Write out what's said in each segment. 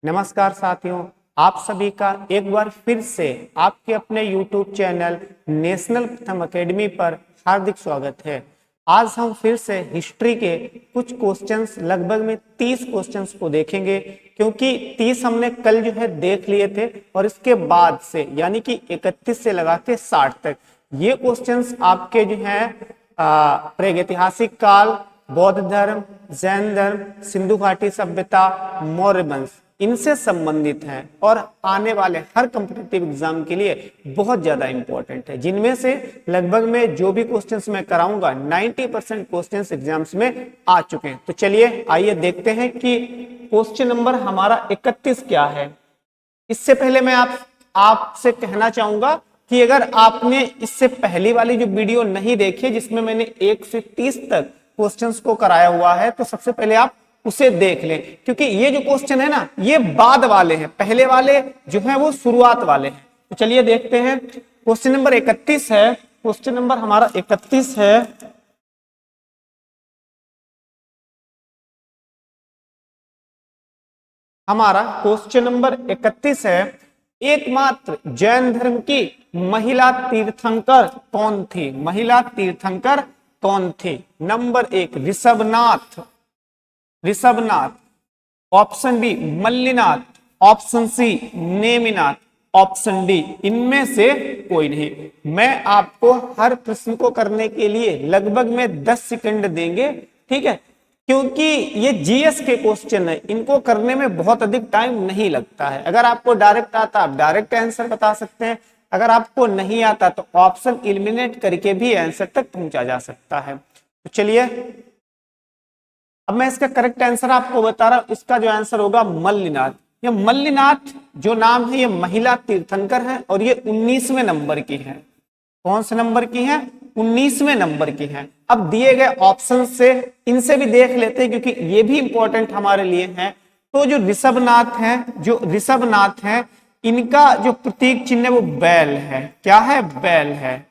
नमस्कार साथियों, आप सभी का एक बार फिर से आपके अपने YouTube चैनल नेशनल प्रथम एकेडमी पर हार्दिक स्वागत है। आज हम फिर से हिस्ट्री के कुछ क्वेश्चंस लगभग में 30 क्वेश्चंस को देखेंगे, क्योंकि 30 हमने कल जो है देख लिए थे और इसके बाद से यानी कि 31 से लगा के 60 तक ये क्वेश्चंस आपके जो है प्रागैतिहासिक काल, बौद्ध धर्म, जैन धर्म, सिंधु घाटी सभ्यता, मौर्य वंश इनसे संबंधित हैं और आने वाले हर कॉम्पिटिटिव एग्जाम के लिए बहुत ज्यादा इंपॉर्टेंट है, जिनमें से लगभग में जो भी क्वेश्चंस मैं कराऊंगा 90% क्वेश्चंस एग्जाम्स में आ चुके हैं। तो चलिए आइए देखते हैं कि क्वेश्चन नंबर हमारा 31 क्या है। इससे पहले मैं आपसे कहना चाहूंगा कि अगर आपने इससे पहली वाली जो वीडियो नहीं देखी जिसमें मैंने 1 से 30 तक क्वेश्चंस को कराया हुआ है, तो सबसे पहले आप उसे देख लें, क्योंकि ये जो क्वेश्चन है ना ये बाद वाले हैं, पहले वाले जो है वो शुरुआत वाले हैं। तो चलिए देखते हैं। क्वेश्चन नंबर 31 है। क्वेश्चन नंबर हमारा 31 है। हमारा क्वेश्चन नंबर 31 है, एकमात्र जैन धर्म की महिला तीर्थंकर कौन थी? महिला तीर्थंकर कौन थी? Number 1 Rishabhnath, option B Mallinath, option C Neminath, option D इनमें से कोई नहीं। मैं आपको हर प्रश्न को करने के लिए लगभग में 10 सेकंड देंगे, ठीक है, क्योंकि ये जीएस के क्वेश्चन है, इनको करने में बहुत अधिक टाइम नहीं लगता है। अगर आपको डायरेक्ट आता आप डायरेक्ट आंसर बता सकते हैं, अगर आपको नहीं आता तो ऑप्शन एलिमिनेट करके भी आंसर तक पहुंचा जा सकता है। तो चलिए अब मैं इसका करेक्ट आंसर आपको बता रहा हूं। इसका जो आंसर होगा मल्लिनाथ। ये मल्लिनाथ जो नाम है ये महिला तीर्थंकर है और ये 19वें नंबर की है। कौन से नंबर की है? 19वें नंबर की है। अब दिए गए ऑप्शन से इनसे भी देख लेते हैं, क्योंकि ये भी इंपॉर्टेंट हमारे लिए है। तो जो ऋषभनाथ है इनका जो प्रतीक चिन्ह है वो बैल है। क्या है? बैल है।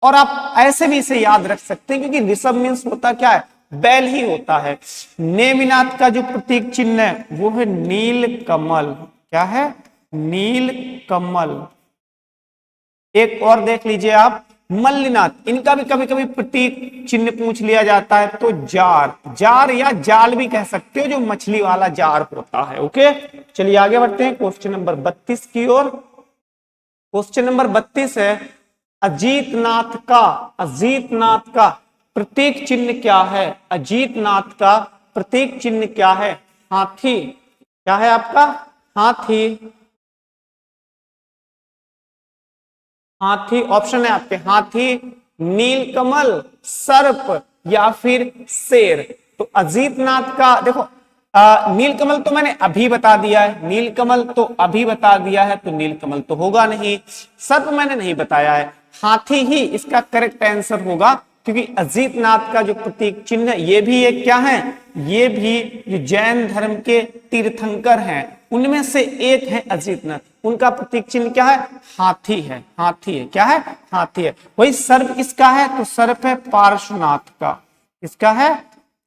और आप ऐसे भी इसे याद रख सकते हैं, क्योंकि ऋषभ मीन्स होता क्या है? बैल ही होता है। नेमिनाथ का जो प्रतीक चिन्ह है वो है नील कमल। क्या है? नील कमल। एक और देख लीजिए आप, मल्लिनाथ, इनका भी कभी कभी प्रतीक चिन्ह पूछ लिया जाता है, तो जार या जाल भी कह सकते हो, जो मछली वाला जार होता है। ओके, चलिए आगे बढ़ते हैं क्वेश्चन नंबर 32 की ओर। क्वेश्चन नंबर 32 है, अजीतनाथ का प्रतीक चिन्ह क्या है? अजीतनाथ का प्रतीक चिन्ह क्या है? हाथी। क्या है आपका? हाथी। ऑप्शन है आपके हाथी, नीलकमल, सर्प या फिर शेर। तो अजीतनाथ का देखो, नीलकमल तो मैंने अभी बता दिया है, तो नीलकमल तो होगा नहीं। सर्प मैंने नहीं बताया है, हाथी ही इसका करेक्ट आंसर होगा, क्योंकि अजीतनाथ का जो प्रतीक चिन्ह ये भी एक क्या है? ये भी जो जैन धर्म के तीर्थंकर हैं उनमें से एक है अजीतनाथ। उनका प्रतीक चिन्ह क्या है? हाथी है। क्या है? हाथी है। वही सर्प किसका है? तो सर्प है पार्श्वनाथ का। किसका है?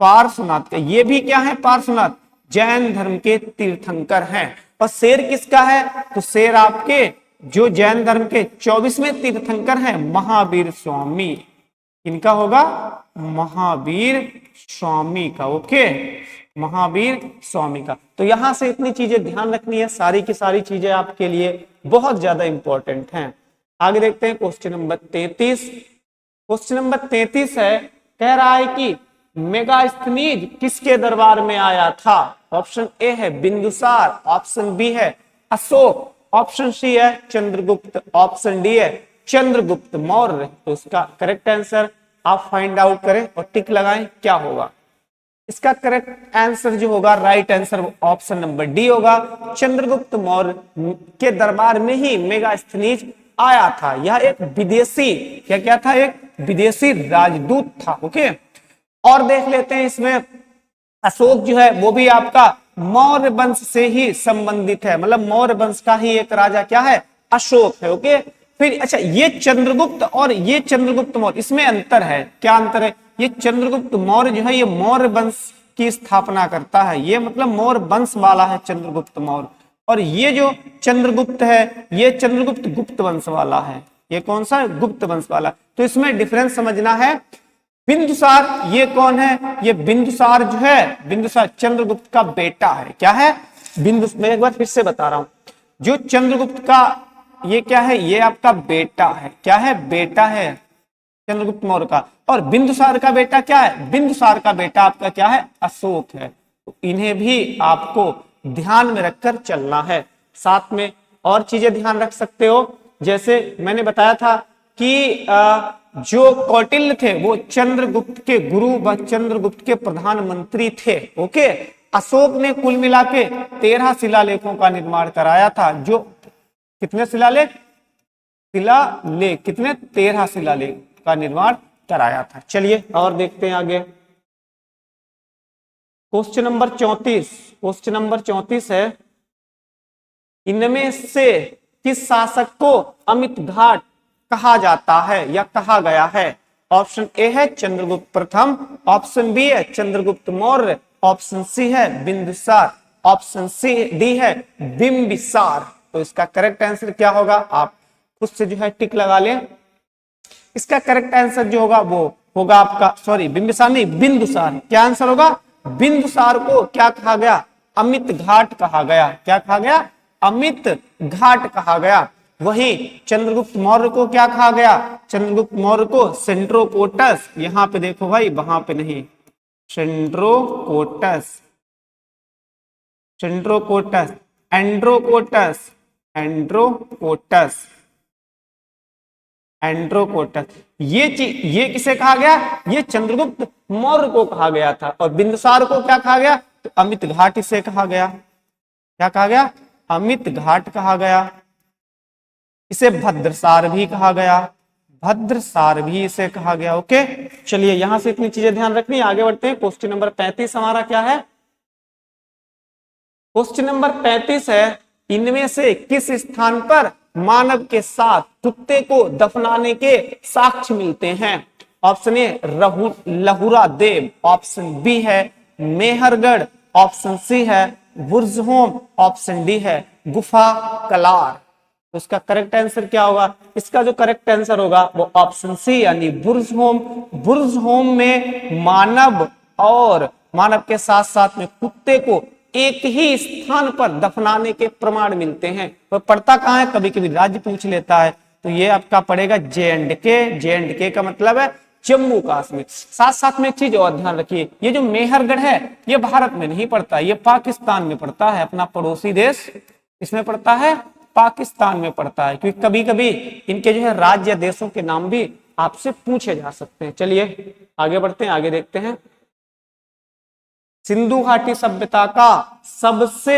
पार्श्वनाथ का। ये भी क्या है? पार्श्वनाथ जैन धर्म के तीर्थंकर हैं। और शेर किसका है? तो शेर आपके जो जैन धर्म के 24वें तीर्थंकर हैं महावीर स्वामी। इनका होगा महावीर स्वामी का। ओके, महावीर स्वामी का। तो यहां से इतनी चीजें ध्यान रखनी है, सारी की सारी चीजें आपके लिए बहुत ज्यादा इंपॉर्टेंट हैं। आगे देखते हैं क्वेश्चन नंबर 33। क्वेश्चन नंबर 33 है, कह रहा है कि मेगास्थनीज किसके दरबार में आया था? ऑप्शन ए है बिंदुसार, ऑप्शन बी है अशोक, ऑप्शन सी है चंद्रगुप्त, ऑप्शन डी है चंद्रगुप्त मौर्य। तो इसका करेक्ट आंसर आप फाइंड आउट करें और टिक लगाएं, क्या होगा? इसका करेक्ट आंसर जो होगा, right answer option number D होगा। चंद्रगुप्त मौर्य के दरबार में ही मेगास्थनीज आया था। यह एक विदेशी क्या था? एक विदेशी राजदूत था। ओके, और देख लेते हैं इसमें अशोक जो है वो भी आपका मौर्य वंश से ही संबंधित है, मतलब मौर्य वंश का ही एक राजा क्या है? अशोक है। ओके, फिर अच्छा, ये चंद्रगुप्त और ये चंद्रगुप्त मौर्य, इसमें अंतर है। क्या अंतर है? ये चंद्रगुप्त मौर्य जो है ये मौर्य वंश की स्थापना करता है। ये मतलब मौर्य वंश वाला है चंद्रगुप्त मौर्य। और ये जो चंद्रगुप्त है ये चंद्रगुप्त गुप्त वंश वाला है। ये कौन सा है? गुप्त वंश वाला। तो इसमें डिफरेंस समझना है। बिंदुसार ये कौन है? ये बिंदुसार जो है, बिंदुसार चंद्रगुप्त का बेटा है। क्या है? मैं एक बार फिर से बता रहा हूं, जो चंद्रगुप्त का ये क्या है? ये आपका बेटा है। क्या है? बेटा है चंद्रगुप्त मौर्य का। और बिंदुसार का बेटा क्या है? बिंदुसार का बेटा आपका क्या है? अशोक है। तो इन्हें भी आपको ध्यान में रखकर चलना है। साथ में और चीजें ध्यान रख सकते हो, जैसे मैंने बताया था कि जो कौटिल्य थे वो चंद्रगुप्त के गुरु व चंद्रगुप्त के प्रधानमंत्री थे। ओके, अशोक ने कुल मिला के 13 शिलालेखों का निर्माण कराया था। जो कितने शिलालेख? कितने? 13 शिलालेख का निर्माण कराया था। चलिए और देखते हैं आगे। Question number 34। क्वेश्चन नंबर 34 है, इनमें से किस शासक को अमित घाट कहा जाता है या कहा गया है? ऑप्शन ए है चंद्रगुप्त प्रथम, ऑप्शन बी है चंद्रगुप्त मौर्य, ऑप्शन सी है बिंदुसार, ऑप्शन सी डी है बिंबिसार। तो इसका करेक्ट आंसर क्या होगा? आप खुद से जो है टिक लगा लें। इसका करेक्ट आंसर जो होगा वो होगा आपका, सॉरी बिंबिसार नहीं, बिंदुसार। क्या आंसर होगा? बिंदुसार को क्या कहा गया? अमित घाट कहा गया। क्या कहा गया? अमित घाट कहा गया। वही चंद्रगुप्त मौर्य को क्या कहा गया? चंद्रगुप्त मौर्य को सेंट्रोकोटस, यहां पे देखो भाई, वहां पे नहीं, सेंट्रोकोटस, सेंट्रोकोटस, एंड्रोकोटस, एंड्रोकोटस, एंड्रोकोटस। ये किसे कहा गया? ये चंद्रगुप्त मौर्य को कहा गया था। और बिंदुसार को क्या कहा गया? तो अमित घाट इसे कहा गया। क्या कहा गया? अमित घाट कहा गया। इसे भद्रसार भी कहा गया, भद्रसार भी इसे कहा गया। ओके, चलिए यहां से इतनी चीजें ध्यान रखनी है। आगे बढ़ते हैं। क्वेश्चन नंबर 35 हमारा क्या है? क्वेश्चन नंबर 35 है, इनमें से किस स्थान पर मानव के साथ कुत्ते को दफनाने के साक्ष्य मिलते हैं? ऑप्शन ए लहुरा देव, ऑप्शन बी है मेहरगढ़, ऑप्शन सी है बुर्जहोम, ऑप्शन डी है गुफा कलार। तो इसका करेक्ट आंसर क्या होगा? इसका जो करेक्ट आंसर होगा वो ऑप्शन सी यानी बुर्जहोम। बुर्जहोम में मानव और मानव के साथ साथ में कुत्ते को एक ही स्थान पर दफनाने के प्रमाण मिलते हैं। तो पढ़ता कहां है? कभी कभी राज्य पूछ लेता है, तो ये आपका पड़ेगा J&K। J&K का मतलब है जम्मू कश्मीर। साथ साथ में एक चीज और ध्यान रखिए, ये जो मेहरगढ़ है ये भारत में नहीं पड़ता, ये पाकिस्तान में पड़ता है, अपना पड़ोसी देश। इसमें पड़ता है पाकिस्तान में पड़ता है, क्योंकि कभी कभी इनके जो है राज्य देशों के नाम भी आपसे पूछे जा सकते हैं। चलिए आगे बढ़ते हैं, आगे देखते हैं। सिंधु घाटी सभ्यता का सबसे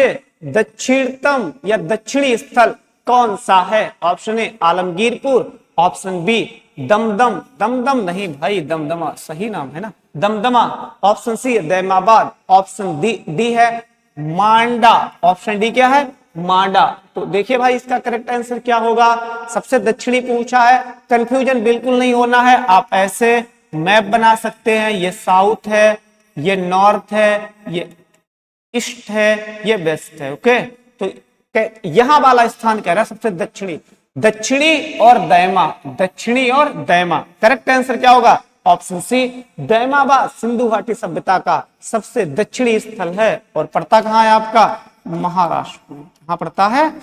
दक्षिणतम या दक्षिणी स्थल कौन सा है? Option A Alamgirpur, option B Damdam, Damdam नहीं भाई, दमदमा सही नाम है ना, Damdama, option C Daimabad, option D है मांडा। ऑप्शन डी क्या है? मांडा। तो देखिए भाई इसका करेक्ट आंसर क्या होगा? सबसे दक्षिणी पूछा है, कंफ्यूजन बिल्कुल नहीं होना है। आप ऐसे मैप बना सकते हैं, ये साउथ है, ये नॉर्थ है, ये ईस्ट है, ये वेस्ट है। ओके, तो यहां वाला स्थान कह रहा है सबसे दक्षिणी, दक्षिणी और दैमा, दक्षिणी और दैमा। करेक्ट आंसर क्या होगा? ऑप्शन सी दैमाबाद सिंधु घाटी सभ्यता का सबसे दक्षिणी स्थल है। और पड़ता कहां है आपका? महाराष्ट्र में। कहां पड़ता है?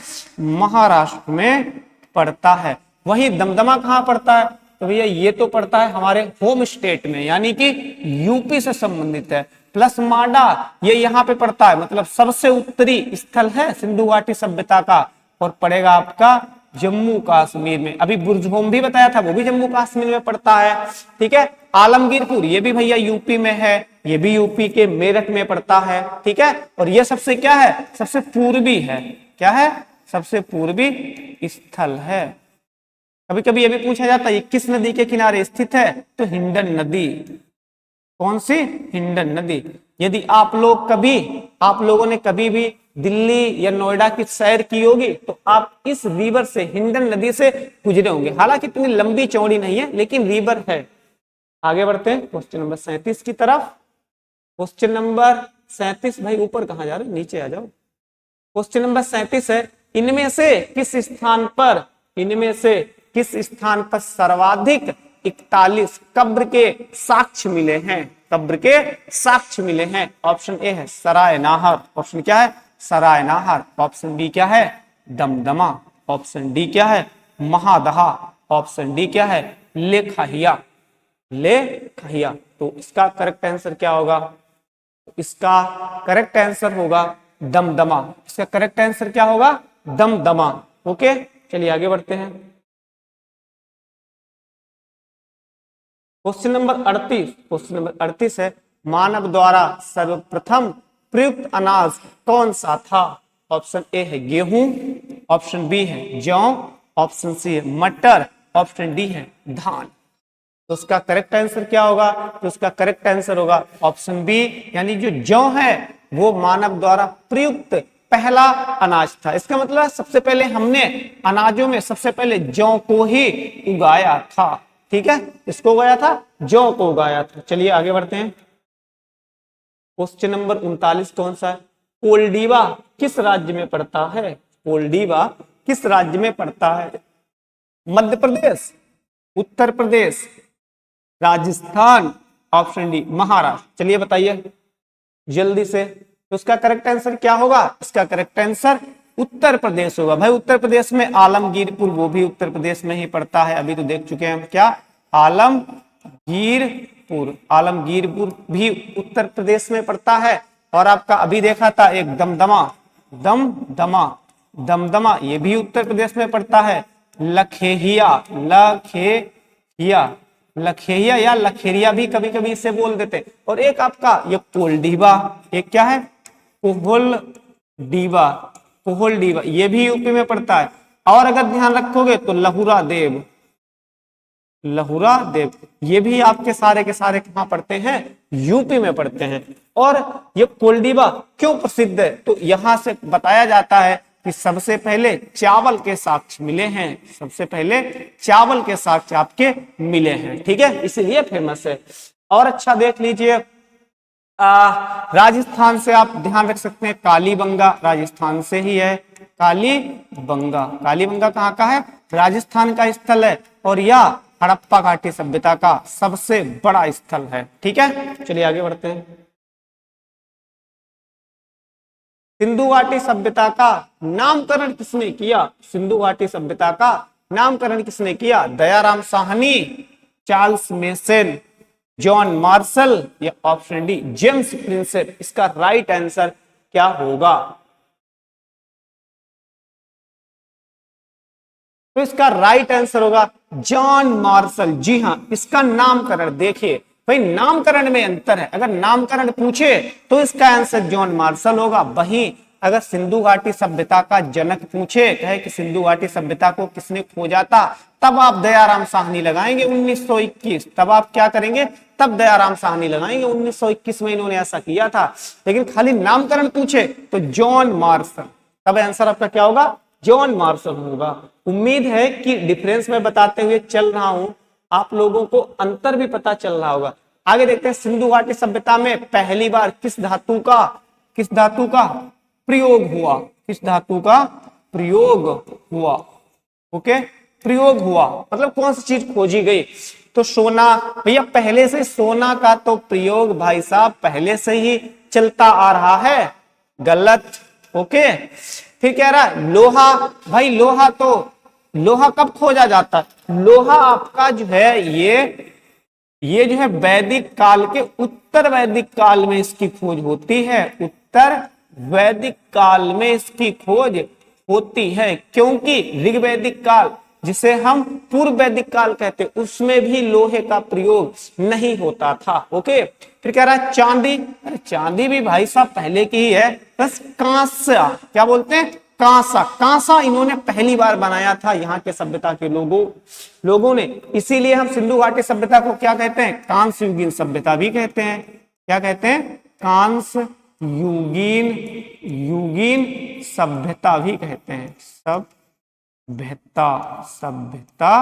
महाराष्ट्र में पड़ता है। वही दमदमा कहां पड़ता है? तो भैया ये तो पड़ता है हमारे होम स्टेट में, यानी कि यूपी से संबंधित है। प्लस मांडा ये यहाँ पे पड़ता है, मतलब सबसे उत्तरी स्थल है सिंधु घाटी सभ्यता का, और पड़ेगा आपका जम्मू कश्मीर में। अभी बुर्जहोम भी बताया था, वो भी जम्मू कश्मीर में पड़ता है। ठीक है, आलमगीरपुर ये भी भैया यूपी में है, ये भी यूपी के मेरठ में पड़ता है। ठीक है, और ये सबसे क्या है? सबसे पूर्वी है। क्या है? सबसे पूर्वी स्थल है। कभी कभी ये भी पूछा जाता है ये किस नदी के किनारे स्थित है? तो हिंडन नदी। कौन सी? हिंडन नदी। यदि आप लोगों ने कभी भी दिल्ली या नोएडा की सैर की होगी तो आप इस रिवर से, हिंडन नदी से गुजरे होंगे। हालांकि इतनी लंबी चौड़ी नहीं है, लेकिन रिवर है। आगे बढ़ते हैं क्वेश्चन नंबर 37 की तरफ। क्वेश्चन नंबर 37, भाई ऊपर कहाँ जा रहे हो, नीचे आ जाओ। क्वेश्चन नंबर 37 है, इनमें से किस स्थान पर सर्वाधिक 41 कब्र के साक्ष्य मिले हैं? कब्र के साक्ष्य मिले हैं। ऑप्शन ए है सराय नाहर, ऑप्शन क्या है सराय नाहर, ऑप्शन बी क्या है दमदमा, ऑप्शन डी क्या है महादहा, ऑप्शन डी क्या है लेखहिया। तो इसका करेक्ट आंसर क्या होगा? इसका करेक्ट आंसर होगा दमदमा। इसका करेक्ट आंसर क्या होगा? दमदमा। ओके, चलिए आगे बढ़ते हैं। क्वेश्चन नंबर 38 है, मानव द्वारा सर्वप्रथम प्रयुक्त अनाज कौन सा था? ऑप्शन ए है गेहूं, ऑप्शन बी है जौ, ऑप्शन सी है मटर, ऑप्शन डी है धान। तो उसका करेक्ट आंसर क्या होगा? तो उसका करेक्ट आंसर होगा ऑप्शन बी, यानी जो जौ है वो मानव द्वारा प्रयुक्त पहला अनाज था। इसका मतलब सबसे पहले हमने अनाजों में सबसे पहले जौ को ही उगाया था। ठीक है, इसको उगाया था, जौ को उगाया था। चलिए आगे बढ़ते हैं। क्वेश्चन नंबर 39 कौन सा है? कोलडीवा किस राज्य में पड़ता है? कोलडीवा किस राज्य में पड़ता है? Madhya Pradesh, Uttar Pradesh, Rajasthan, option D Maharashtra. चलिए बताइए जल्दी से। तो उसका करेक्ट आंसर क्या होगा? इसका करेक्ट आंसर उत्तर प्रदेश होगा। भाई उत्तर प्रदेश में आलमगीरपुर, वो भी उत्तर प्रदेश में ही पड़ता है। अभी तो देख चुके हैं हम क्या, आलमगीरपुर भी उत्तर प्रदेश में पड़ता है। और आपका अभी देखा था एक दमदमा, ये भी उत्तर प्रदेश में पड़ता है। लखेहिया या लखेरिया भी कभी कभी इसे बोल देते। और एक आपका ये कोल्डीवा, एक क्या है कोहलडीवा, ये भी यूपी में पड़ता है। और अगर ध्यान रखोगे तो लहुरा देव, ये भी आपके सारे के सारे कहां पड़ते हैं? यूपी में पड़ते हैं। और ये कोल्डीवा क्यों प्रसिद्ध है? तो यहां से बताया जाता है कि सबसे पहले चावल के साक्ष्य मिले हैं, आपके मिले हैं। ठीक है, इसीलिए फेमस है। और अच्छा देख लीजिए, राजस्थान से आप ध्यान रख सकते हैं, कालीबंगा राजस्थान से ही है। कालीबंगा कहाँ का है? राजस्थान का स्थल है। और यह हड़प्पा घाटी सभ्यता का सबसे बड़ा स्थल है। ठीक है, चलिए आगे बढ़ते हैं। सिंधु घाटी सभ्यता का नामकरण किसने किया? Dayaram Sahni, Charles mason, John Marshall या ऑप्शन डी जेम्स प्रिंसेप। इसका राइट आंसर क्या होगा? तो इसका राइट आंसर होगा जॉन मार्शल। जी हाँ, इसका नामकरण देखिए भाई, नामकरण में अंतर है। अगर नामकरण पूछे तो इसका आंसर जॉन मार्शल होगा। वहीं अगर सिंधु घाटी सभ्यता का जनक पूछे, कहे कि सिंधु घाटी सभ्यता को किसने खोजा था, तब आप दयाराम साहनी लगाएंगे 1921। तब आप क्या करेंगे? तब दयाराम साहनी लगाएंगे। 1921 में इन्होंने ऐसा किया था। लेकिन खाली नामकरण पूछे तो जॉन मार्शल। तब आंसर आपका क्या होगा? जॉन मार्शल होगा। उम्मीद है कि डिफरेंस में बताते हुए चल रहा हूं, आप लोगों को अंतर भी पता चल रहा होगा। आगे देखते हैं, सिंधु घाटी सभ्यता में पहली बार किस धातु का प्रयोग हुआ? ओके, प्रयोग हुआ मतलब कौन सी चीज खोजी गई? तो सोना। भैया पहले से सोना का तो प्रयोग भाई साहब पहले से ही चलता आ रहा है। गलत। ओके, फिर कह रहा है लोहा। भाई लोहा कब खोजा जाता है? लोहा आपका जो है ये जो है वैदिक काल के, उत्तर वैदिक काल में इसकी खोज होती है। उत्तर वैदिक काल में इसकी खोज होती है, क्योंकि ऋग्वैदिक काल, जिसे हम पूर्व वैदिक काल कहते, उसमें भी लोहे का प्रयोग नहीं होता था। ओके, फिर कह रहा है चांदी। चांदी भी भाई साहब पहले की ही है, बस कांसा, क्या बोलते हैं? कांसा इन्होंने पहली बार बनाया था यहाँ के सभ्यता के लोगों ने। इसीलिए हम सिंधु घाटी सभ्यता को क्या कहते हैं? कांस्य युगीन सभ्यता भी कहते हैं। क्या कहते हैं? कांस्य युगीन सभ्यता भी कहते हैं। सभ्यता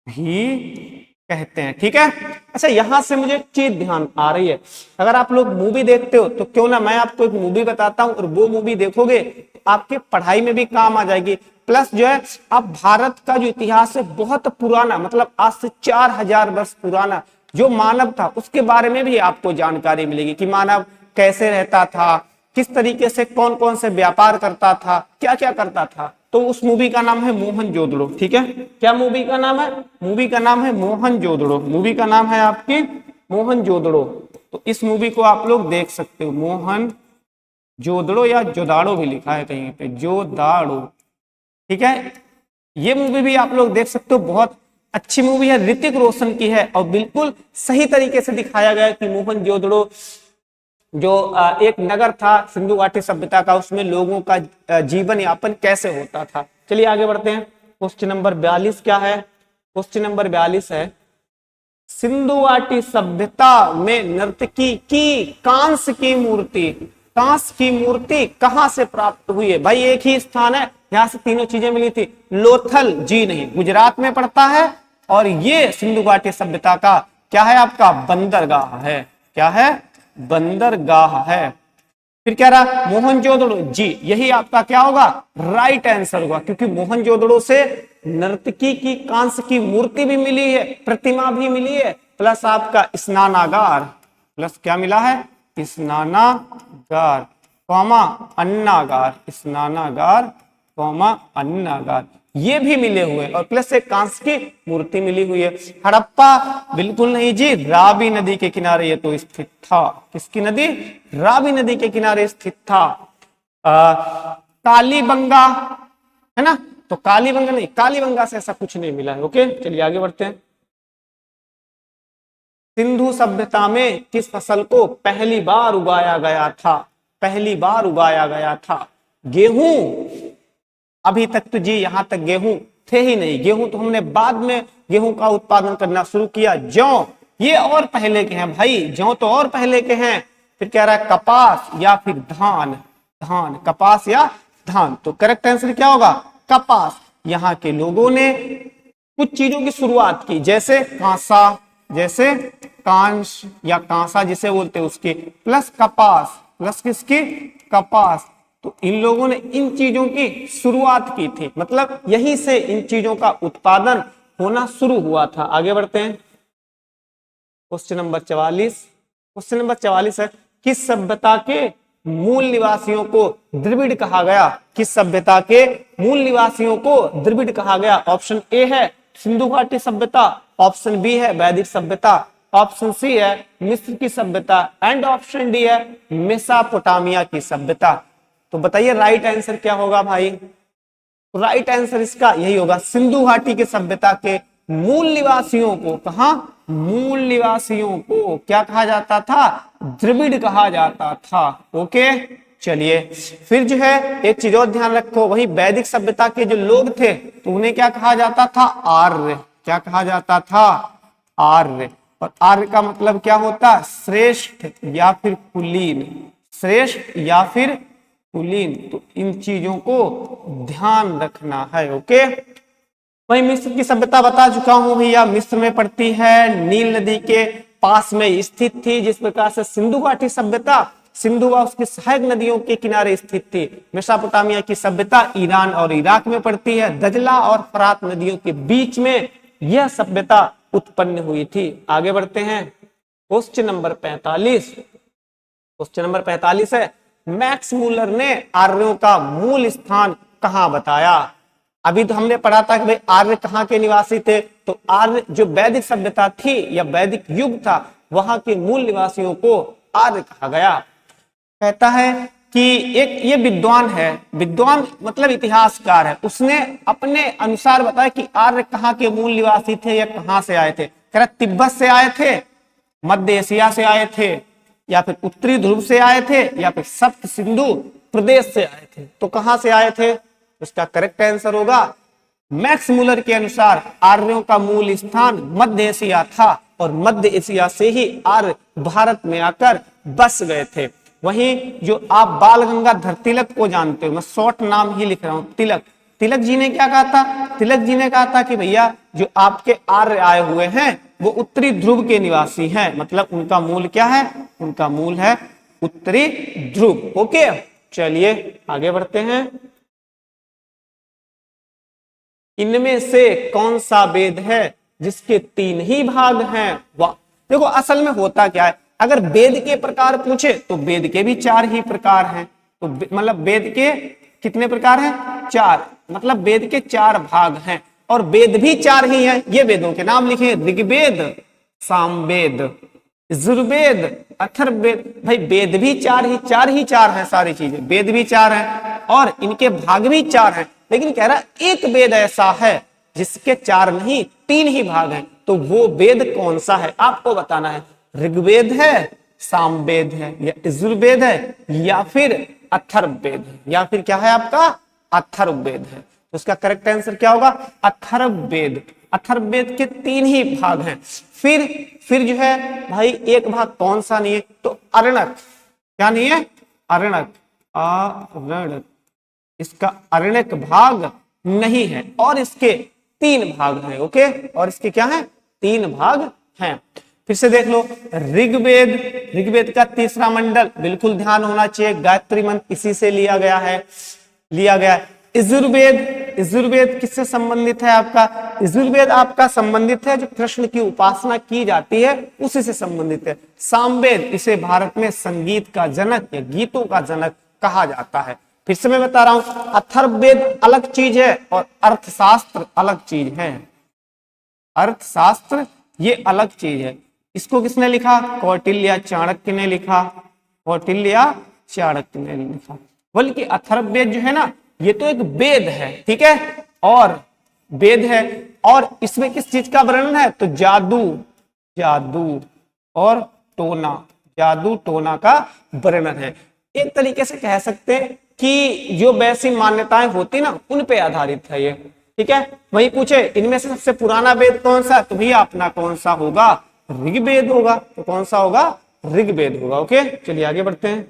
भी कहते हैं। ठीक है, अच्छा यहां से मुझे एक चीज ध्यान आ रही है, अगर आप लोग मूवी देखते हो तो क्यों ना मैं आपको एक मूवी बताता हूं और वो मूवी देखोगे तो आपके पढ़ाई में भी काम आ जाएगी, प्लस जो है आप भारत का जो इतिहास है बहुत पुराना, मतलब आज से 4000 वर्ष पुराना जो मानव था उसके बारे में भी आपको जानकारी मिलेगी कि मानव कैसे रहता था, किस तरीके से कौन कौन से व्यापार करता था, क्या क्या करता था। तो उस मूवी का नाम है मोहनजोदड़ो। ठीक है, क्या मूवी का नाम है? मूवी का नाम है मोहनजोदड़ो। मूवी का नाम है आपकी मोहनजोदड़ो। तो इस मूवी को आप लोग देख सकते हो, मोहनजोदड़ो या जोदाड़ो भी लिखा है कहीं पे, जोदाड़ो। ठीक है, ये मूवी भी आप लोग देख सकते हो, बहुत अच्छी मूवी है, ऋतिक रोशन की है और बिल्कुल सही तरीके से दिखाया गया है कि मोहनजोदड़ो जो एक नगर था सिंधु घाटी सभ्यता का, उसमें लोगों का जीवन यापन कैसे होता था। चलिए आगे बढ़ते हैं। क्वेश्चन नंबर 42 क्या है? क्वेश्चन नंबर 42 है, सिंधु घाटी सभ्यता में नर्तकी की कांस्य की मूर्ति, कांस्य की मूर्ति कहां से प्राप्त हुई है? भाई एक ही स्थान है यहां से तीनों चीजें मिली थी। लोथल, जी नहीं, गुजरात में पड़ता है और ये सिंधु घाटी सभ्यता का क्या है? आपका बंदरगाह है। क्या है? बंदरगाह है। फिर कह रहा मोहनजोदड़ो, जी यही आपका क्या होगा? राइट आंसर होगा, क्योंकि मोहनजोदड़ो से नर्तकी की कांस्य की मूर्ति भी मिली है, प्रतिमा भी मिली है, प्लस आपका स्नानागार, प्लस क्या मिला है? स्नानागार कौमा अन्नागार, स्नानागार कौमा अन्नागार, ये भी मिले हुए और प्लस एक कांस्य की मूर्ति मिली हुई है। हड़प्पा बिल्कुल नहीं जी, रावी नदी के किनारे ये तो स्थित था। किसकी नदी? रावी नदी के किनारे स्थित था। कालीबंगा है ना, तो कालीबंगा नहीं, कालीबंगा से ऐसा कुछ नहीं मिला है। ओके, चलिए आगे बढ़ते हैं। सिंधु सभ्यता में किस फसल को पहली बार उगाया गया था? पहली बार उगाया गया था गेहूं। अभी तक तो जी यहां तक गेहूं थे ही नहीं, गेहूं तो हमने बाद में गेहूं का उत्पादन करना शुरू किया। जौ ये और पहले के हैं भाई, जौ तो और पहले के हैं। फिर कह रहा है कपास या फिर धान, धान, कपास या धान, तो करेक्ट आंसर क्या होगा? कपास। यहाँ के लोगों ने कुछ चीजों की शुरुआत की, जैसे कांसा, जैसे कांस या कांसा जिसे बोलते हैं उसके, प्लस कपास, प्लस किसकी? कपास। तो इन लोगों ने इन चीजों की शुरुआत की थी, मतलब यहीं से इन चीजों का उत्पादन होना शुरू हुआ था। आगे बढ़ते हैं। Question number 44। क्वेश्चन नंबर 44 है, किस सभ्यता के मूल निवासियों को द्रविड़ कहा गया? किस सभ्यता के मूल निवासियों को द्रविड़ कहा गया? ऑप्शन ए है सिंधु घाटी सभ्यता, ऑप्शन बी है वैदिक सभ्यता, ऑप्शन सी है मिस्र की सभ्यता एंड ऑप्शन डी है मेसोपोटामिया की सभ्यता। तो बताइए राइट आंसर क्या होगा भाई? राइट आंसर इसका यही होगा, सिंधु घाटी की सभ्यता के मूल निवासियों को, कहा? मूल निवासियों को क्या कहा जाता था? द्रविड़ कहा जाता था। ओके, चलिए फिर जो है एक चीज और ध्यान रखो, वही वैदिक सभ्यता के जो लोग थे तो उन्हें क्या कहा जाता था? आर्य। क्या कहा जाता था? आर्य। और आर्य का मतलब क्या होता? श्रेष्ठ या फिर कुलीन, श्रेष्ठ या फिर कुलीन। तो इन चीजों को ध्यान रखना है। ओके, वही मिस्र की सभ्यता बता चुका हूं भैया, मिस्र में पड़ती है, नील नदी के पास में स्थित थी। जिस प्रकार से सिंधु घाटी सभ्यता सिंधु व उसकी सहायक नदियों के किनारे स्थित थी, मेसोपोटामिया की सभ्यता ईरान और इराक में पड़ती है, दजला और फरात नदियों के बीच में यह सभ्यता उत्पन्न हुई थी। आगे बढ़ते हैं। Question number 45। क्वेश्चन नंबर 45 है, मैक्स मूलर ने आर्यों का मूल स्थान कहां बताया? अभी तो हमने पढ़ा था कि भाई आर्य कहाँ के निवासी थे, तो आर्य जो वैदिक सभ्यता थी या वैदिक युग था वहां के मूल निवासियों को आर्य कहा गया। कहता है कि एक ये विद्वान है, विद्वान मतलब इतिहासकार है, उसने अपने अनुसार बताया कि आर्य कहाँ के मूल निवासी थे या कहां से आए थे। कह रहा तिब्बत से आए थे, मध्य एशिया से आए थे, या फिर उत्तरी ध्रुव से आए थे, या फिर सप्त सिंधु प्रदेश से आए थे। तो कहां से आए थे? इसका करेक्ट आंसर होगा मैक्स मूलर के अनुसार आर्यों का मूल स्थान मध्य एशिया था और मध्य एशिया से ही आर्य भारत में आकर बस गए थे। वहीं जो आप बाल गंगाधर तिलक को जानते हो, मैं शॉर्ट नाम ही लिख रहा हूं, तिलक, तिलक जी ने क्या कहा था? तिलक जी ने कहा था कि भैया जो आपके आर्य आए हुए हैं वो उत्तरी ध्रुव के निवासी हैं, मतलब उनका मूल क्या है, उनका मूल है उत्तरी ध्रुव। ओके, चलिए आगे बढ़ते हैं। इनमें से कौन सा वेद है जिसके 3 ही भाग हैं? वाह, देखो असल में होता क्या है, अगर वेद के प्रकार पूछे तो वेद के भी 4 ही प्रकार हैं। तो मतलब वेद के कितने प्रकार हैं? 4, मतलब वेद के 4 भाग हैं और वेद भी 4 ही हैं। ये वेदों के नाम लिखे, ऋग्वेद, सामवेद, यजुर्वेद, अथर्ववेद। भाई वेद भी 4 हैं, सारी चीजें वेद भी 4 हैं और इनके भाग भी 4 हैं। लेकिन कह रहा एक वेद ऐसा है जिसके 4 नहीं 3 ही भाग हैं, तो वो वेद कौन सा है आपको बताना है। ऋग्वेद है, सामवेद है, या यजुर्वेद है, या फिर अथर्ववेद है, या फिर क्या है आपका अथर्ववेद है। तो उसका करेक्ट आंसर क्या होगा? अथर्ववेद। अथर्ववेद के 3 ही भाग हैं। फिर जो है भाई एक भाग कौन सा नहीं है? तो अरण्यक। क्या नहीं है? अरण्यक, अरण्यक, इसका अरण्यक भाग नहीं है और इसके 3 भाग हैं। ओके, और इसके क्या है? 3 भाग हैं। फिर से देख लो, ऋग्वेद, ऋग्वेद का 3रा मंडल, बिल्कुल ध्यान होना चाहिए, गायत्री मंत्र इसी से लिया गया है। यजुर्वेद, यजुर्वेद किससे संबंधित है आपका? यजुर्वेद आपका संबंधित है जो कृष्ण की उपासना की जाती है उसी से संबंधित है। सामवेद, इसे भारत में संगीत का जनक या गीतों का जनक कहा जाता है। फिर से मैं बता रहा हूं, अथर्ववेद अलग चीज है और अर्थशास्त्र अलग चीज है। अर्थशास्त्र ये अलग चीज है। इसको किसने लिखा? कौटिल्य चाणक्य ने लिखा, कौटिल्य चाणक्य ने लिखा। बल्कि अथर्ववेद जो है ना, ये तो एक वेद है, ठीक है, और वेद है और इसमें किस चीज का वर्णन है? तो जादू, जादू और टोना, जादू टोना का वर्णन है। एक तरीके से कह सकते हैं कि जो वैसी मान्यताएं होती ना उन पे आधारित है ये, ठीक है। वही पूछे इनमें से सबसे पुराना वेद कौन सा? तो भैया अपना कौन सा होगा? ऋग्वेद होगा। तो कौन सा होगा? ऋग्वेद होगा। ओके, चलिए आगे बढ़ते हैं।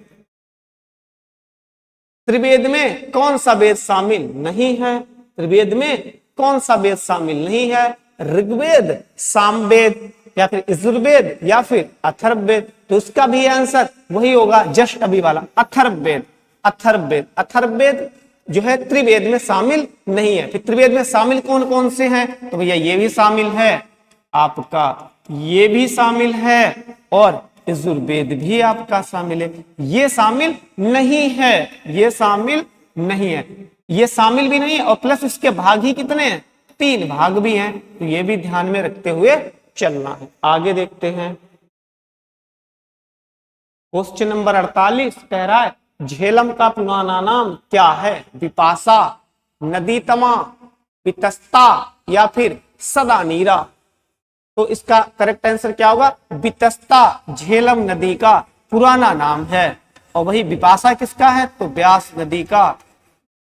त्रिवेद में कौन सा वेद शामिल नहीं है? त्रिवेद में कौन सा वेद शामिल नहीं है? ऋग्वेद, सामवेद, या फिर यजुर्वेद, या फिर अथर्ववेद। तो उसका भी आंसर वही होगा जस्ट अभी वाला, अथर्ववेद। अथर्ववेद, अथर्ववेद जो है त्रिवेद में शामिल नहीं है। फिर त्रिवेद में शामिल कौन कौन से हैं? तो भैया ये भी शामिल है आपका, ये भी शामिल है और यजुर्वेद भी आपका शामिल है। ये शामिल नहीं है, ये शामिल नहीं है, ये शामिल भी नहीं है और प्लस इसके भाग ही कितने हैं? 3 भाग भी हैं। तो ये भी ध्यान में रखते हुए चलना है। आगे देखते हैं, क्वेश्चन नंबर 48 कह रहा है झेलम का पुराना नाम क्या है? विपाशा, नदीतमा, वितस्ता या फिर सदानीरा। तो इसका करेक्ट आंसर क्या होगा? वितस्ता झेलम नदी का पुराना नाम है। और वही विपाशा किसका है? तो व्यास नदी का,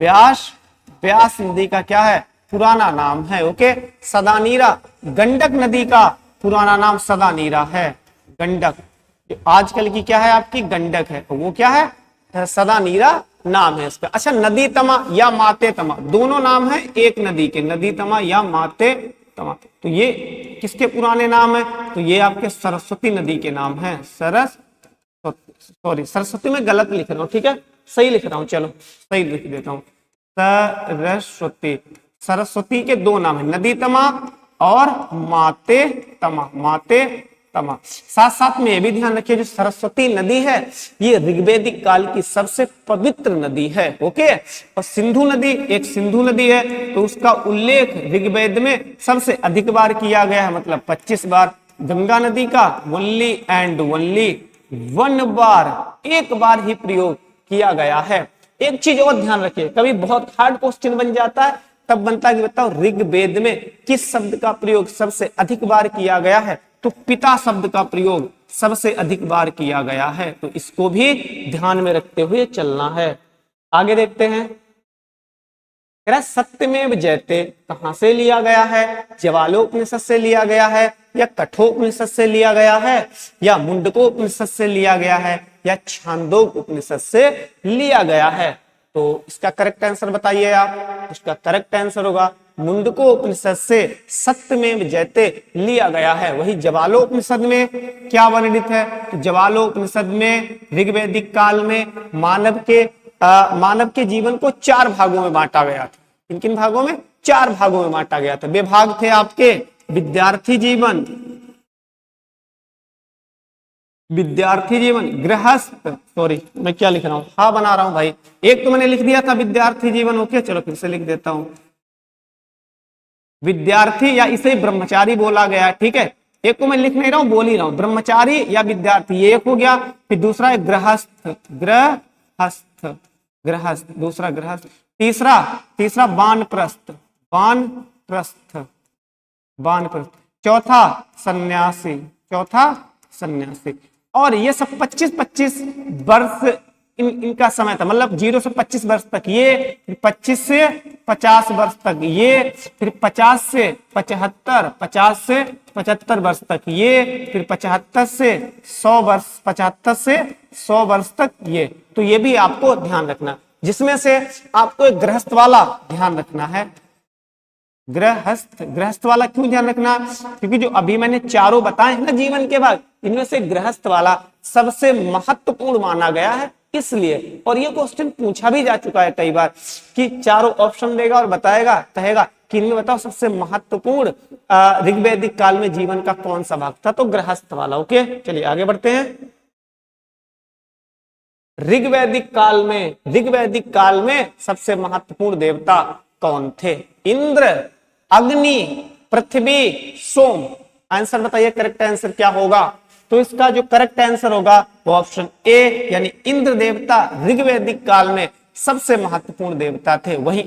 व्यास नदी का क्या है? पुराना नाम है। ओके, सदानीरा गंडक नदी का पुराना नाम सदानीरा है। गंडक जो आजकल की क्या है आपकी गंडक है, तो वो क्या है? सदानीरा नाम है इसका। अच्छा, नदी तमा या माते तमा दोनों नाम है एक नदी के, नदी तमा या माते तमा। तो ये किसके पुराने नाम है? तो ये आपके सरस्वती नदी के नाम है। सरस्वती में गलत लिख रहा हूँ, ठीक है, सही लिख रहा हूँ, चलो सही लिख देता हूँ। सरस्वती, सरस्वती के 2 नाम है, नदी तमा और माते तमा, माते तमा। साथ साथ में ये भी ध्यान रखिए जो सरस्वती नदी है ये ऋग्वैदिक काल की सबसे पवित्र नदी है। ओके, और सिंधु नदी, एक सिंधु नदी है तो उसका उल्लेख ऋग्वेद में सबसे अधिक बार किया गया है, मतलब 25 बार। गंगा नदी का ओनली एंड ओनली 1 बार, 1 बार ही प्रयोग किया गया है। एक चीज और ध्यान रखिए, कभी बहुत हार्ड क्वेश्चन बन जाता है तब बनता है कि बताओ ऋग्वेद में किस शब्द का प्रयोग सबसे अधिक बार किया गया है? तो पिता शब्द का प्रयोग सबसे अधिक बार किया गया है। तो इसको भी ध्यान में रखते हुए चलना है। आगे देखते हैं, सत्यमेव जयते कहां से लिया गया है? ज्वालोपनिषद से लिया गया है, या कठोपनिषद से लिया गया है, या मुंडकोपनिषद से लिया गया है, या छांदोग उपनिषद से लिया गया है? तो इसका करेक्ट आंसर बताइए आप। इसका करेक्ट आंसर होगा मुंडकोपनिषद से सत्यमेव जयते लिया गया है। वही जवालोपनिषद में क्या वर्णित है? तो जवालोपनिषद में ऋग्वैदिक काल में मानव के जीवन को 4 भागों में बांटा गया था। किन किन भागों में? 4 भागों में बांटा गया था। वे भाग थे आपके विद्यार्थी जीवन, गृहस्थ, सॉरी मैं क्या लिख रहा हूं, हाँ बना रहा हूं भाई, एक तो मैंने लिख दिया था विद्यार्थी जीवन, ओके चलो फिर से लिख देता हूं, विद्यार्थी या इसे ब्रह्मचारी बोला गया, ठीक है। एक को मैं लिख नहीं रहा हूं, बोल ही रहा हूं, ब्रह्मचारी या विद्यार्थी, ये एक हो गया। फिर दूसरा है गृहस्थ, दूसरा गृहस्थ। तीसरा वानप्रस्थ, चौथा सन्यासी। और ये सब 25-25 वर्ष इनका समय था, मतलब 0 से 25 वर्ष तक ये, फिर 25 से 50 वर्ष तक ये, फिर 50 से 75, 50 से 75 वर्ष तक ये, फिर 75 से 100 वर्ष, 75 से 100 वर्ष तक ये। तो ये भी आपको ध्यान रखना, जिसमें से आपको एक गृहस्थ वाला ध्यान रखना है। गृहस्थ वाला क्यों ध्यान रखना? क्योंकि जो अभी मैंने चारों बताए हैं ना जीवन के भाग, इनमें से गृहस्थ वाला सबसे महत्वपूर्ण माना गया है, इसलिए। और ये क्वेश्चन पूछा भी जा चुका है कई बार कि चारों ऑप्शन देगा और बताएगा, कहेगा कि इनमें बताओ सबसे महत्वपूर्ण ऋग्वैदिक काल में जीवन का कौन सा भाग था, तो गृहस्थ वाला। ओके चलिए आगे बढ़ते हैं। ऋग्वैदिक काल में सबसे महत्वपूर्ण देवता कौन थे? इंद्र, अग्नि, पृथ्वी, सोम। आंसर बताइए, करेक्ट आंसर क्या होगा? तो इसका जो करेक्ट आंसर होगा वो ऑप्शन ए, यानी इंद्र देवता ऋग्वैदिक काल में सबसे महत्वपूर्ण देवता थे। वहीं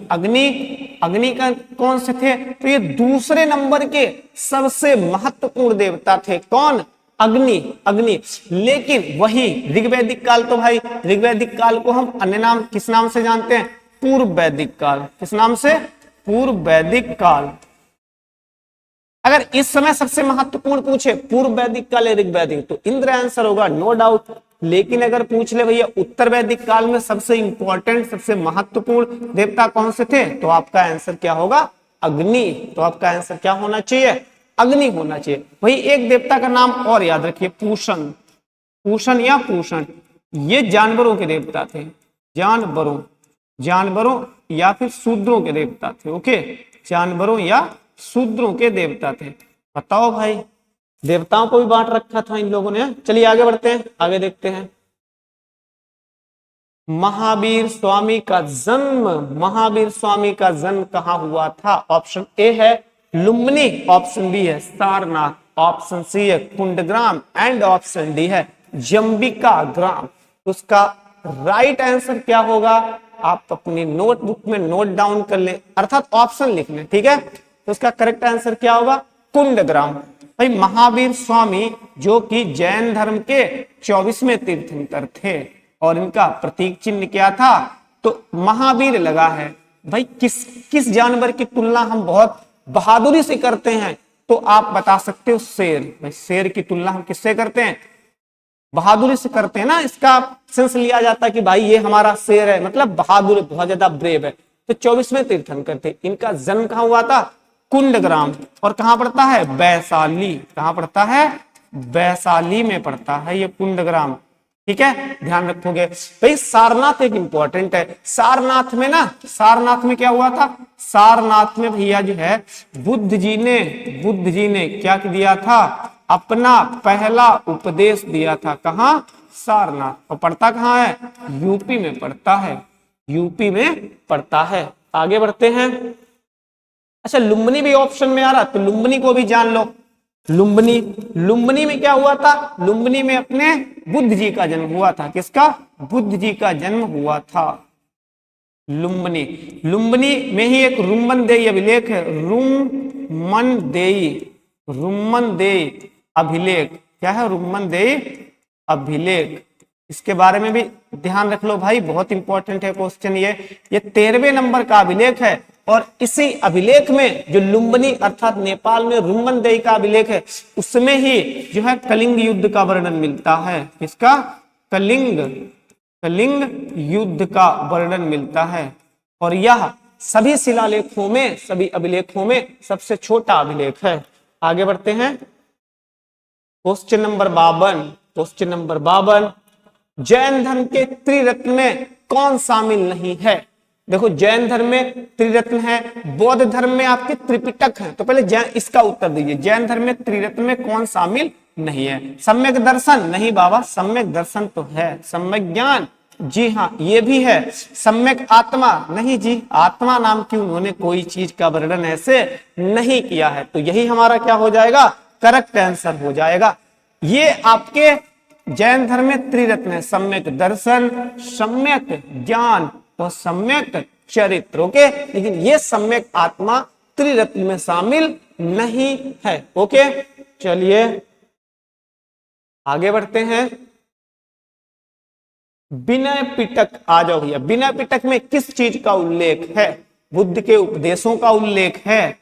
अग्नि का कौन से थे? तो ये दूसरे नंबर के सबसे महत्वपूर्ण देवता थे। कौन? अग्नि। लेकिन वही ऋग्वैदिक काल, तो भाई ऋग्वैदिक काल को हम अन्य नाम किस नाम से जानते हैं? पूर्व वैदिक काल। किस नाम से? पूर्व वैदिक काल। अगर इस समय सबसे महत्वपूर्ण पूछे पूर्व वैदिक काल या ऋग्वैदिक, तो इंद्र आंसर होगा, नो डाउट। लेकिन अगर पूछ ले भैया उत्तर वैदिक काल में सबसे इंपॉर्टेंट, सबसे महत्वपूर्ण देवता कौन से थे, तो आपका आंसर क्या होगा? अग्नि। तो आपका आंसर क्या होना चाहिए? अग्नि होना चाहिए। वही एक देवता का नाम और याद रखिए, पूषण पूषण, ये जानवरों के देवता थे, जानवरों या फिर शूद्रों के देवता थे। ओके, जानवरों या शूद्रों के देवता थे। बताओ भाई, देवताओं को भी बांट रखा था इन लोगों ने। चलिए आगे बढ़ते हैं, आगे देखते हैं। महावीर स्वामी का जन्म कहां हुआ था? ऑप्शन ए है लुम्बिनी, ऑप्शन बी है सारनाथ, ऑप्शन सी है कुंडग्राम एंड ऑप्शन डी है जंबिका ग्राम। उसका राइट आंसर क्या होगा? आप अपनी नोटबुक में नोट डाउन कर ले, अर्थात ऑप्शन लिख लें, ठीक है। तो उसका करेक्ट आंसर क्या होगा? कुंडग्राम। भाई महावीर स्वामी जो कि जैन धर्म के 24वें तीर्थंकर थे, और इनका प्रतीक चिन्ह क्या था? तो महावीर लगा है। भाई किस जानवर की तुलना हम बहुत बहादुरी से करते हैं? तो आप बता सकते हो शेर। भाई शेर की तुलना हम किससे करते हैं? बहादुरी से करते हैं ना। इसका सेंस लिया जाता है कि भाई ये हमारा शेर है, मतलब बहादुर, बहुत ज्यादा ब्रेव है। तो 24वें तीर्थंकर थे। इनका जन्म कहां हुआ था? कुंडग्राम। और कहां पड़ता है? वैशाली। कहां पड़ता है? वैशाली में पड़ता है ये कुंडग्राम, ठीक है, ध्यान रखोगे। भाई सारनाथ एक इंपॉर्टेंट है। सारनाथ में क्या हुआ था? सारनाथ में भैया जो है बुद्ध जी ने क्या दिया था? अपना पहला उपदेश दिया था। कहां? सारनाथ। और पड़ता कहां है? यूपी में पड़ता है। आगे बढ़ते हैं। अच्छा, लुम्बिनी भी ऑप्शन में आ रहा, तो लुम्बिनी को भी जान लो। लुम्बिनी में क्या हुआ था? लुम्बिनी में अपने बुद्ध जी का जन्म हुआ था। किसका? बुद्ध जी का जन्म हुआ था लुम्बिनी में ही एक रुम्मन देई अभिलेख है। रुम्मन देई अभिलेख क्या है? रुम्मन देई अभिलेख। इसके बारे में भी ध्यान रख लो भाई, बहुत इंपॉर्टेंट है क्वेश्चन ये 13वें नंबर का अभिलेख है। और इसी अभिलेख में जो लुम्बिनी अर्थात नेपाल में रुम्मन देई का अभिलेख है, उसमें ही जो है कलिंग युद्ध का वर्णन मिलता है। किसका? कलिंग युद्ध का वर्णन मिलता है। और यह सभी शिलालेखों में, सभी अभिलेखों में सबसे छोटा अभिलेख है। आगे बढ़ते हैं, question number 52। Question number 52, Jain धर्म के त्रिरत्न में कौन शामिल नहीं है? देखो जैन धर्म में त्रिरत्न है, बौद्ध धर्म में आपके त्रिपिटक है। तो पहले जैन इसका उत्तर दीजिए, जैन धर्म में त्रिरत्न में कौन शामिल नहीं है? सम्यक दर्शन? नहीं बाबा, सम्यक दर्शन तो है। सम्यक ज्ञान? जी हाँ ये भी है। सम्यक आत्मा? नहीं जी, आत्मा नाम की उन्होंने कोई चीज का वर्णन ऐसे नहीं किया है। तो यही हमारा क्या हो जाएगा? करेक्ट आंसर हो जाएगा। ये आपके जैन धर्म में त्रिरत्न है, सम्यक दर्शन, सम्यक ज्ञान और सम्यक चरित्र। ओके, लेकिन ये सम्यक आत्मा त्रिरत्न में शामिल नहीं है। ओके, चलिए आगे बढ़ते हैं। विनय पिटक आ जाओ भैया। विनय पिटक में किस चीज का उल्लेख है? बुद्ध के उपदेशों का उल्लेख है,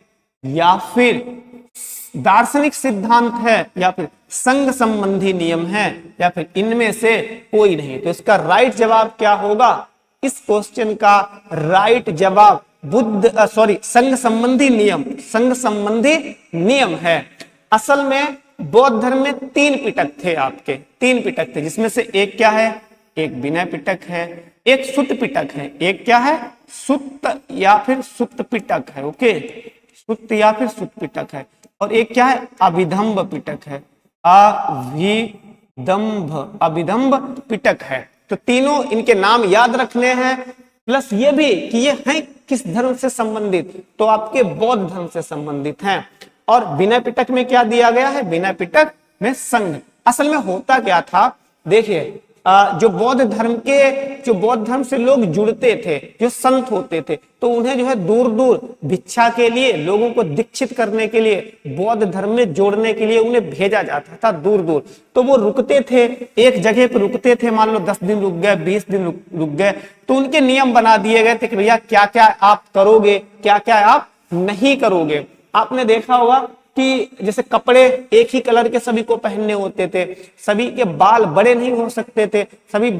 या फिर दार्शनिक सिद्धांत है, या फिर संघ संबंधी नियम है, या फिर इनमें से कोई नहीं? तो इसका राइट जवाब क्या होगा? इस क्वेश्चन का राइट जवाब संघ संबंधी नियम, संघ संबंधी नियम है। असल में बौद्ध धर्म में 3 पिटक थे आपके, 3 पिटक थे, जिसमें से एक क्या है? एक विनय पिटक है, एक सुत्त पिटक है। एक क्या है? सुत्त या फिर सुत्त पिटक है। ओके, सुत्त या फिर सुत्त पिटक है। और एक क्या है? अभिधम्ब पिटक है। अभिधम्ब पिटक है। तो तीनों इनके नाम याद रखने हैं, प्लस ये भी कि ये हैं किस धर्म से संबंधित? तो आपके बौद्ध धर्म से संबंधित हैं। और विनय पिटक में क्या दिया गया है? विनय पिटक में संघ। असल में होता क्या था, देखिए जो बौद्ध धर्म से लोग जुड़ते थे, जो संत होते थे, तो उन्हें जो है दूर दूर भिक्षा के लिए, लोगों को दीक्षित करने के लिए, बौद्ध धर्म में जोड़ने के लिए उन्हें भेजा जाता था दूर दूर। तो वो रुकते थे, एक जगह पर रुकते थे, मान लो 10 दिन रुक गए, 20 दिन रुक गए, तो उनके नियम बना दिए गए थे कि भैया क्या क्या आप करोगे, क्या क्या आप नहीं करोगे। आपने देखा होगा कि जैसे कपड़े एक ही कलर के सभी को पहनने होते थे, सभी के बाल बड़े नहीं हो सकते थे, सभी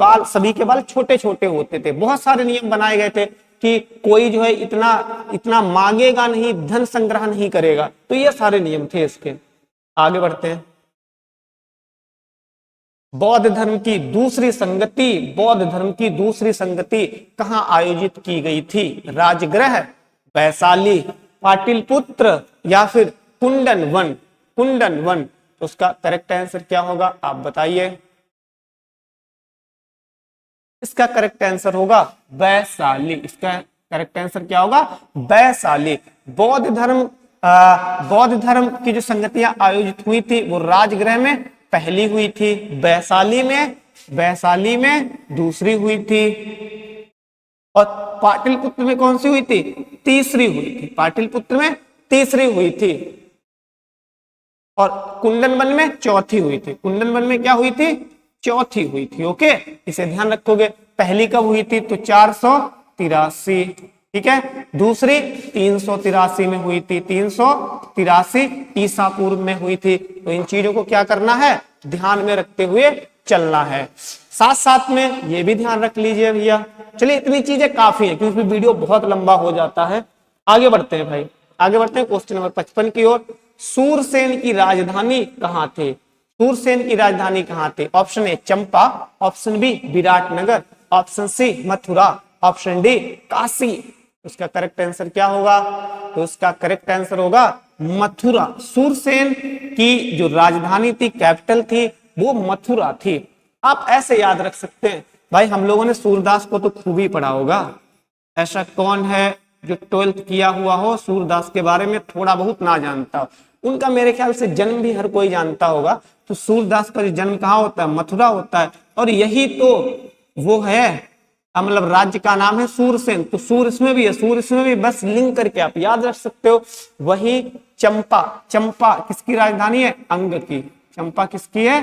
के बाल छोटे छोटे होते थे। बहुत सारे नियम बनाए गए थे कि कोई जो है इतना मांगेगा नहीं, धन संग्रह नहीं करेगा। तो ये सारे नियम थे इसके। आगे बढ़ते हैं। बौद्ध धर्म की दूसरी संगति कहाँ आयोजित की गई थी? राजगृह, वैशाली, पाटलिपुत्र या फिर कुंदन वन? तो उसका करेक्ट आंसर क्या होगा आप बताइए? इसका करेक्ट आंसर होगा वैशाली। इसका करेक्ट आंसर क्या होगा? वैशाली। बौद्ध धर्म की जो संगतियां आयोजित हुई थी वो राजगृह में पहली हुई थी, वैशाली में दूसरी हुई थी, और पाटलिपुत्र में कौन सी हुई थी? तीसरी हुई थी। पाटलिपुत्र में तीसरी हुई थी, और कुंदन वन में चौथी हुई थी। कुंदन वन में क्या हुई थी? चौथी हुई थी। ओके, इसे ध्यान रखोगे। पहली कब हुई थी? तो 483, ठीक है। दूसरी 383 में हुई थी, 383 ईसा पूर्व में हुई थी। तो इन चीजों को क्या करना है? ध्यान में रखते हुए चलना है। साथ साथ में ये भी ध्यान रख लीजिए भैया। चलिए इतनी चीजें काफी है क्योंकि वीडियो बहुत लंबा हो जाता है। आगे बढ़ते हैं भाई, आगे बढ़ते हैं क्वेश्चन नंबर 55 की ओर। सूरसेन की राजधानी कहाँ थी? सूरसेन की राजधानी कहाँ थी? Option A Champa, option B Viratnagar, option C Mathura, option D Kashi. उसका करेक्ट आंसर क्या होगा? तो उसका करेक्ट आंसर होगा मथुरा। सूरसेन की जो राजधानी थी, कैपिटल थी, वो मथुरा थी। आप ऐसे याद रख सकते हैं भाई, हम लोगों ने सूरदास को तो खूब ही पढ़ा होगा। ऐसा कौन है जो 12th किया हुआ हो, सूरदास के बारे में थोड़ा बहुत ना जानता हो? उनका मेरे ख्याल से जन्म भी हर कोई जानता होगा। तो सूरदास का जो जन्म कहाँ होता है? मथुरा होता है। और यही तो वो है, मतलब राज्य का नाम है सूरसेन। तो सूर इसमें भी है, सूर इसमें भी, बस लिंक करके आप याद रख सकते हो। वही चंपा, चंपा किसकी राजधानी है? अंग की। चंपा किसकी है?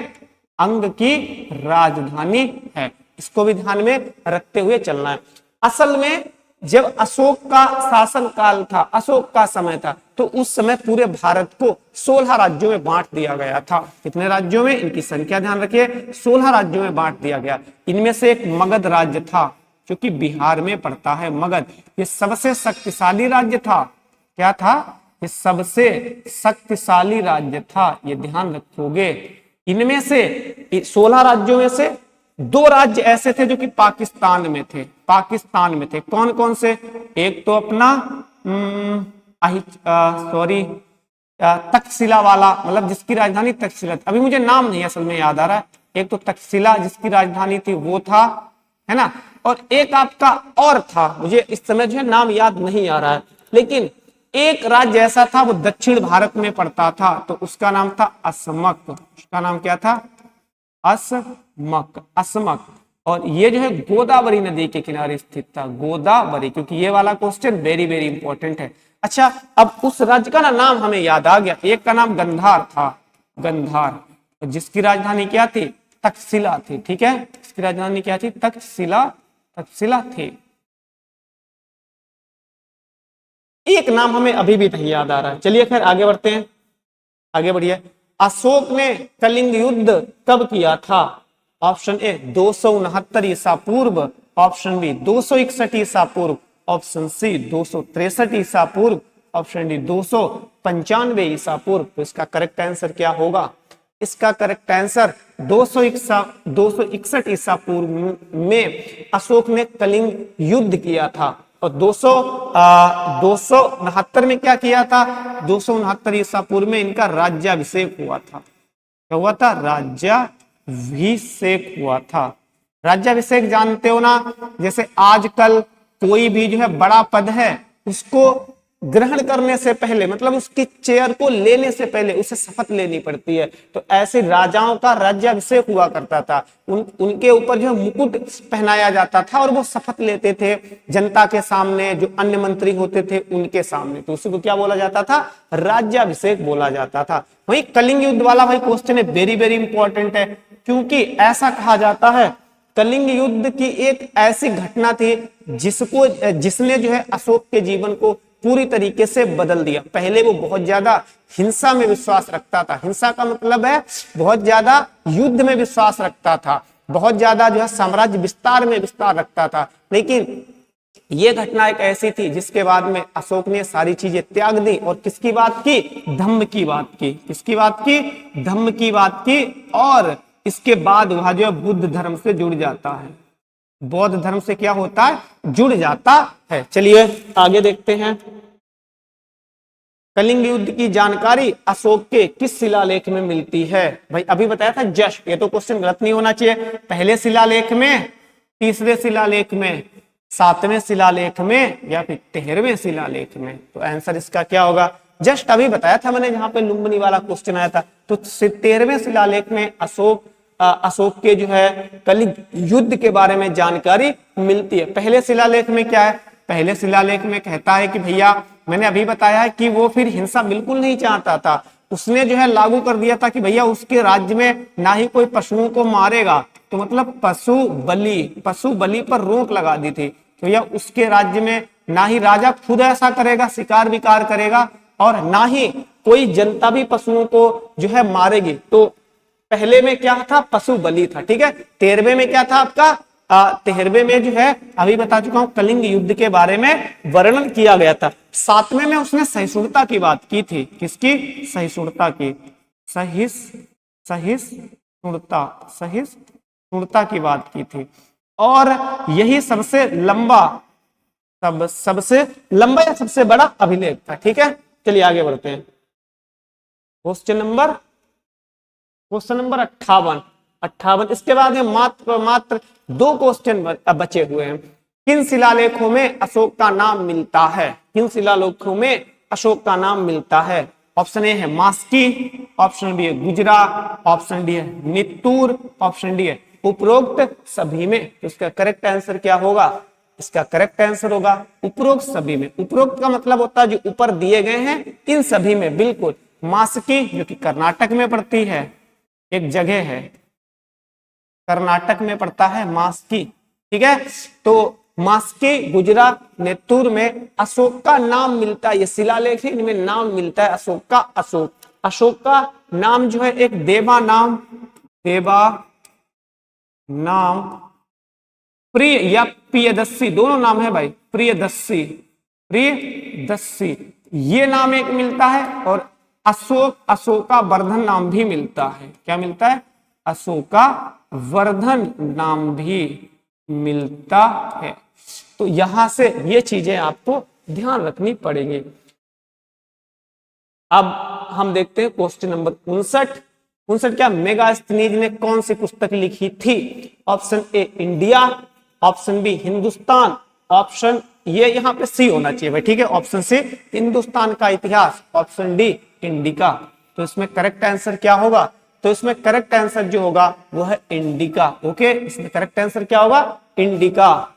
अंग की राजधानी है। इसको भी ध्यान में रखते हुए चलना है। असल में जब अशोक का शासन काल था, अशोक का समय था, तो उस समय पूरे भारत को 16 राज्यों में बांट दिया गया था। कितने राज्यों में? इनकी संख्या ध्यान रखिए, 16 राज्यों में बांट दिया गया। इनमें से एक मगध राज्य था। जो कि बिहार में पड़ता है मगध। ये सबसे शक्तिशाली राज्य था। क्या था? ये सबसे शक्तिशाली राज्य था, ये ध्यान रखोगे। इनमें से 16 राज्यों में से 2 राज्य ऐसे थे जो कि पाकिस्तान में थे। पाकिस्तान में थे। कौन कौन से? एक तो अपना तक्षशिला वाला, मतलब जिसकी राजधानी तक्षशिला, अभी मुझे नाम नहीं असल में याद आ रहा है। एक तो तक्षशिला जिसकी राजधानी थी वो था, है ना। और एक आपका और था, मुझे इस समय जो है नाम याद नहीं आ रहा है, लेकिन एक राज्य ऐसा था वो दक्षिण भारत में पड़ता था, तो उसका नाम था असमक। उसका नाम क्या था? असमक। असमक। और ये जो है गोदावरी नदी के किनारे स्थित था। गोदावरी, क्योंकि ये वाला क्वेश्चन वेरी वेरी इंपॉर्टेंट है। अच्छा, अब उस राज्य का नाम हमें याद आ गया। एक का नाम गंधार था, गंधार, जिसकी राजधानी क्या थी? तक्षशिला थी। ठीक है, इसकी राजधानी क्या थी? तक्षशिला, तक्षशिला थी। एक नाम हमें अभी भी नहीं याद आ रहा है। चलिए खैर आगे बढ़ते हैं, आगे बढ़िए। अशोक ने कलिंग युद्ध कब किया था? ऑप्शन ए 269 ईसा पूर्व, ऑप्शन बी 261 ईसा पूर्व, ऑप्शन सी 263 ईसा पूर्व, ऑप्शन डी 295 ईसा पूर्व। तो इसका करेक्ट आंसर क्या होगा? इसका करेक्ट आंसर 261 ईसा पूर्व में अशोक ने कलिंग युद्ध किया था। और 269 में क्या किया था? 269 ईसा पूर्व में इनका राज्याभिषेक हुआ था। क्या हुआ था? राज्याभिषेक हुआ था। राज्याभिषेक जानते हो ना, जैसे आजकल कोई भी जो है बड़ा पद है उसको ग्रहण करने से पहले, मतलब उसकी चेयर को लेने से पहले उसे शपथ लेनी पड़ती है। तो ऐसे राजाओं का राज्याभिषेक हुआ करता था। उनके ऊपर जो मुकुट पहनाया जाता था और वो शपथ लेते थे जनता के सामने, जो अन्य मंत्री होते थे उनके सामने। तो उसी को क्या बोला जाता था? राज्याभिषेक बोला जाता था। वही कलिंग युद्ध वाला भाई क्वेश्चन है, वेरी वेरी इंपॉर्टेंट है, क्योंकि ऐसा कहा जाता है कलिंग युद्ध की एक ऐसी घटना थी जिसने जो है अशोक के जीवन को पूरी तरीके से बदल दिया। पहले वो बहुत ज्यादा हिंसा में विश्वास रखता था। हिंसा का मतलब है बहुत ज्यादा युद्ध में विश्वास रखता था, बहुत ज्यादा जो है साम्राज्य विस्तार में विस्तार रखता था। लेकिन ये घटना एक ऐसी थी जिसके बाद में अशोक ने सारी चीजें त्याग दी और किसकी बात की? धम्म की बात की। किसकी बात की? धम्म की बात की। और इसके बाद वह जो है बुद्ध धर्म से जुड़ जाता है। बौद्ध धर्म से क्या होता है? जुड़ जाता है। चलिए आगे देखते हैं। कलिंग युद्ध की जानकारी अशोक के किस शिलालेख में मिलती है? भाई अभी बताया था जस्ट, ये तो क्वेश्चन गलत नहीं होना चाहिए। पहले शिलालेख में, तीसरे शिलालेख में, 7वें शिलालेख में, या फिर 13वें शिलालेख में? तो आंसर इसका क्या होगा? जस्ट अभी बताया था मैंने, जहां पे लुम्बिनी वाला क्वेश्चन आया था। तो 13वें शिलालेख में अशोक के जो है कलिंग युद्ध के बारे में जानकारी मिलती है। पहले शिलालेख में क्या है? पहले शिलालेख में कहता है कि भैया, मैंने अभी बताया है कि वो फिर हिंसा बिल्कुल नहीं चाहता था। उसने जो है लागू कर दिया था कि भैया उसके राज्य में ना ही कोई पशुओं को मारेगा, तो मतलब पशु बलि पर रोक लगा दी थी। तो यह उसके राज्य में ना ही राजा खुद ऐसा करेगा, शिकार विकार करेगा, और ना ही कोई जनता भी पशुओं को जो है मारेगी। तो पहले में क्या था? पशु बलि था। ठीक है। 13वें में क्या था आपका? 13वें में जो है अभी बता चुका हूं, कलिंग युद्ध के बारे में वर्णन किया गया था। 7वें में उसने सहिष्णुता की बात की थी। किसकी? सहिष्णुता की। सहिष्णुता की बात की थी। और यही सबसे लंबा या सबसे बड़ा अभिलेख था। ठीक है, चलिए आगे बढ़ते हैं। Question number 58। इसके बाद में मात्र 2 क्वेश्चन बचे हुए हैं। किन शिलालेखों में अशोक का नाम मिलता है? किन शिलालेखों में अशोक का नाम मिलता है? ऑप्शन ए है मास्की, ऑप्शन बी है गुजरा, ऑप्शन डी है नित्तूर, ऑप्शन डी है उपरोक्त सभी में। तो इसका करेक्ट आंसर क्या होगा? इसका करेक्ट आंसर होगा उपरोक्त सभी में। उपरोक्त का मतलब होता है जो ऊपर दिए गए हैं इन सभी में, बिल्कुल। मास्की जो कि कर्नाटक में पड़ती है, एक जगह है कर्नाटक में पड़ता है मास्की। ठीक है, तो मास्की, गुजरा, नेत्तूर में अशोक का नाम मिलता है। ये शिलालेख है, इनमें नाम मिलता है अशोक का। अशोक का नाम जो है एक देवा नाम प्रिय या प्रियदस्सी दोनों नाम है भाई, प्रियदस्सी, प्रियदस्सी ये नाम एक मिलता है, और अशोक, अशोकावर्धन नाम भी मिलता है। क्या मिलता है? अशोकावर्धन नाम भी मिलता है। तो यहां से ये चीजें आपको ध्यान रखनी पड़ेगी। अब हम देखते हैं क्वेश्चन नंबर 59। 59 क्या, मेगास्थनीज ने कौन सी पुस्तक लिखी थी? Option A India, option B Hindustan, option ये यहाँ पे सी होना चाहिए भाई, ठीक है। ऑप्शन सी हिंदुस्तान का इतिहास, ऑप्शन डी इंडिका। तो इसमें करेक्ट आंसर क्या होगा? तो इसमें करेक्ट आंसर जो होगा वो है इंडिका। ओके, इसमें करेक्ट आंसर क्या होगा? इंडिका।